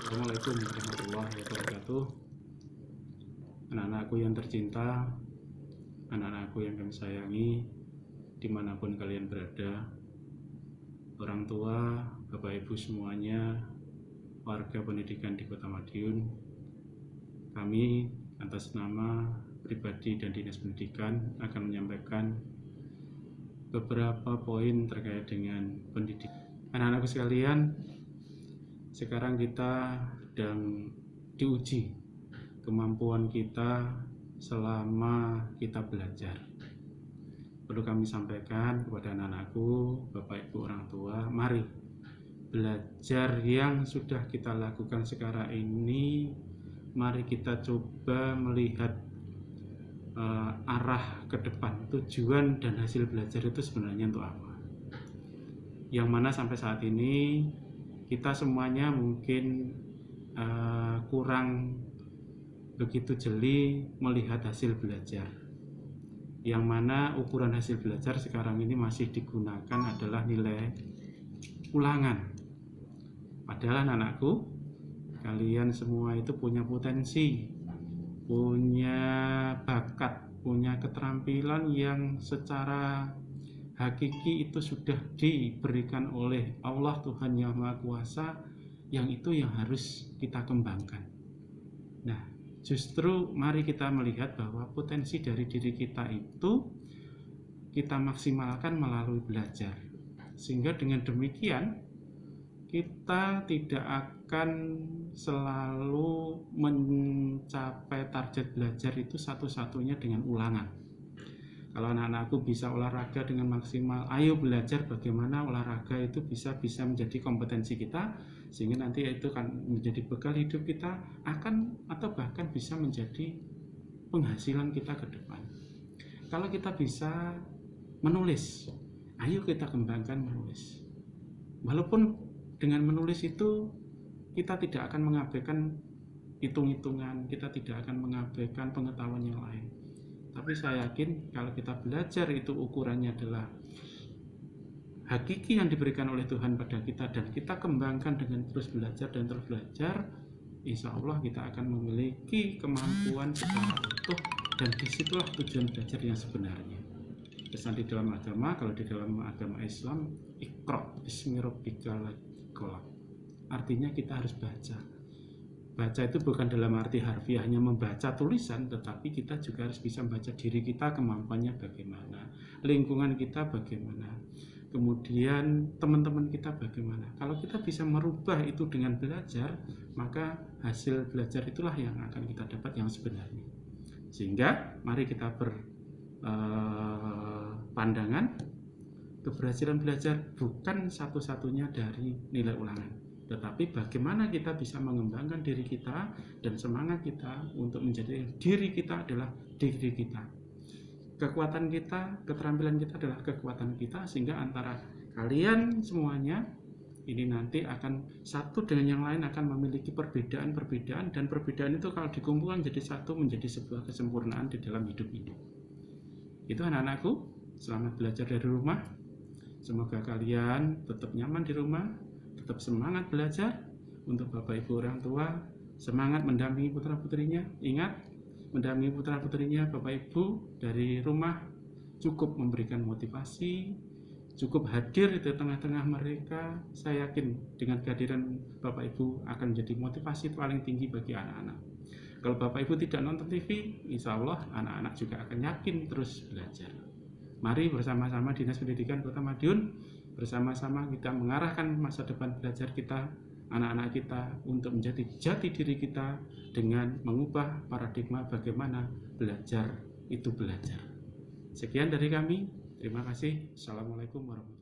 Assalamualaikum warahmatullahi wabarakatuh. Anak-anakku yang tercinta, anak-anakku yang kami sayangi, dimanapun kalian berada, orang tua, bapak ibu semuanya, warga pendidikan di Kota Madiun, kami atas nama pribadi dan Dinas Pendidikan akan menyampaikan beberapa poin terkait dengan pendidikan. Anak-anakku sekalian, sekarang kita sedang diuji kemampuan kita selama kita belajar. Perlu kami sampaikan kepada anak-anakku, bapak ibu orang tua, mari belajar yang sudah kita lakukan sekarang ini, mari kita coba melihat arah ke depan, tujuan dan hasil belajar itu sebenarnya untuk apa. Yang mana sampai saat ini kita semuanya mungkin kurang begitu jeli melihat hasil belajar. Yang mana ukuran hasil belajar sekarang ini masih digunakan adalah nilai ulangan. Padahal anak-anakku, kalian semua itu punya potensi, punya bakat, punya keterampilan yang secara hakiki itu sudah diberikan oleh Allah Tuhan Yang Maha Kuasa, yang itu yang harus kita kembangkan. Nah, justru mari kita melihat bahwa potensi dari diri kita itu kita maksimalkan melalui belajar, sehingga dengan demikian kita tidak akan selalu mencapai target belajar itu satu-satunya dengan ulangan. Kalau anak-anakku bisa olahraga dengan maksimal, ayo belajar bagaimana olahraga itu bisa menjadi kompetensi kita, sehingga nanti itu akan menjadi bekal hidup kita, akan atau bahkan bisa menjadi penghasilan kita ke depan. Kalau kita bisa menulis, ayo kita kembangkan menulis. Walaupun dengan menulis itu kita tidak akan mengabaikan hitung-hitungan, kita tidak akan mengabaikan pengetahuan yang lain. Tapi saya yakin kalau kita belajar itu ukurannya adalah hakiki yang diberikan oleh Tuhan pada kita, dan kita kembangkan dengan terus belajar dan terus belajar, insya Allah kita akan memiliki kemampuan secara utuh, dan disitulah tujuan belajar yang sebenarnya. Pesan di dalam agama, kalau di dalam agama Islam, Iqra bismi rabbikal ladzi khalaq. Artinya kita harus baca. Baca itu bukan dalam arti harfiahnya membaca tulisan, tetapi kita juga harus bisa membaca diri kita, kemampuannya bagaimana, lingkungan kita bagaimana, kemudian teman-teman kita bagaimana. Kalau kita bisa merubah itu dengan belajar, maka hasil belajar itulah yang akan kita dapat yang sebenarnya. Sehingga mari kita berpandangan keberhasilan belajar bukan satu-satunya dari nilai ulangan, tetapi bagaimana kita bisa mengembangkan diri kita dan semangat kita untuk menjadi diri kita adalah diri kita. Kekuatan kita, keterampilan kita adalah kekuatan kita, sehingga antara kalian semuanya ini nanti akan satu dengan yang lain akan memiliki perbedaan-perbedaan, dan perbedaan itu kalau dikumpulkan jadi satu menjadi sebuah kesempurnaan di dalam hidup ini. Itu anak-anakku, selamat belajar dari rumah. Semoga kalian tetap nyaman di rumah, tetap semangat belajar. Untuk bapak ibu orang tua, semangat mendampingi putra-putrinya. Ingat, mendampingi putra-putrinya bapak ibu dari rumah cukup memberikan motivasi, cukup hadir di tengah-tengah mereka. Saya yakin dengan kehadiran bapak ibu akan menjadi motivasi paling tinggi bagi anak-anak. Kalau bapak ibu tidak nonton TV, insya Allah anak-anak juga akan yakin terus belajar. Mari bersama-sama Dinas Pendidikan Kota Madiun, bersama-sama kita mengarahkan masa depan belajar kita, anak-anak kita, untuk menjadi jati diri kita dengan mengubah paradigma bagaimana belajar itu belajar. Sekian dari kami, terima kasih. Assalamualaikum warahmatullahi wabarakatuh.